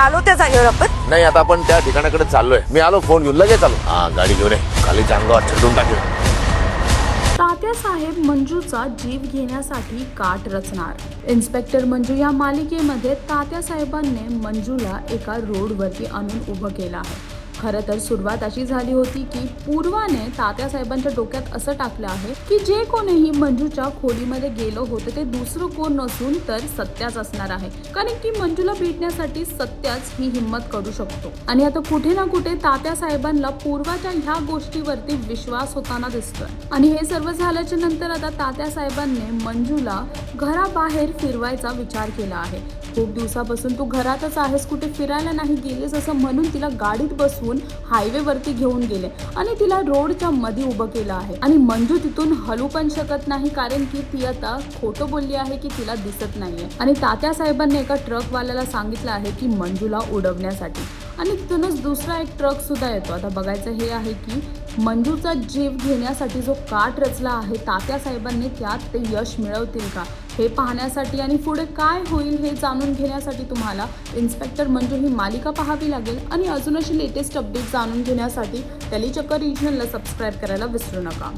आलो त्या जागेवर आपण. नाही, आता आपण त्या ठिकाणाकडे चाललोय. मी आलो, फोन घेऊन लगेच आलो. हा, गाडी घेऊन ये. खाली अंगावर छेडून टाकेल. तात्यासाहेब मंजूचा जीव घेण्यासाठी काट रचणार. इन्स्पेक्टर मंजू या मालिकेमध्ये तात्यासाहेबांनी मंजूला एका रोडवरती आणून उभं केलं आहे. खरं तर सुरुवात अशी झाली होती की पूर्वाने तात्यासाहेबांच्या डोक्यात असं टाकलं आहे की जे कोणीही मंजूच्या खोलीमध्ये गेलं होतं ते दुसरं कोण नसून तर सत्याच असणार आहे, कारण की मंजूला भेटण्यासाठी सत्याच ही हिंमत करू शकतो. आणि आता कुठे ना कुठे तात्यासाहेबांना पूर्वाच्या ह्या गोष्टीवरती विश्वास होताना दिसतोय. आणि हे सर्व झाल्याच्या नंतर आता तात्यासाहेबांनी मंजूला घराबाहेर फिरवायचा विचार केला आहे. खूप दिवसापासून तू घरातच आहेस, कुठे फिरायला नाही गेलीस असं म्हणून तिला गाडीत बसवून हायवे वरती घेऊन गेले आणि तिला रोडच्या मध्ये उभं केलं आहे. आणि मंजू तिथून हलू पण शकत नाही, कारण की ती आता खोटं बोलली आहे की तिला दिसत नाहीये. आणि तात्यासाहेबांनी एका ट्रकवाल्याला सांगितलं आहे की मंजूला उडवण्यासाठी. आणि तिथूनच दुसरा एक ट्रक सुद्धा येतो. आता बघायचं हे आहे की मंजूचा जीव घेण्यासाठी जो काट रचला आहे तात्यासाहेबांनी, त्यात ते यश मिळवतील का हे पाहण्यासाठी आणि पुढे काय होईल हे जाणून घेण्यासाठी तुम्हाला इन्स्पेक्टर मंजू ही मालिका पाहावी लागेल. आणि अजून अशी लेटेस्ट अपडेट जाणून घेण्यासाठी टेलीचक्कर रिजनलला सबस्क्राईब करायला विसरू नका.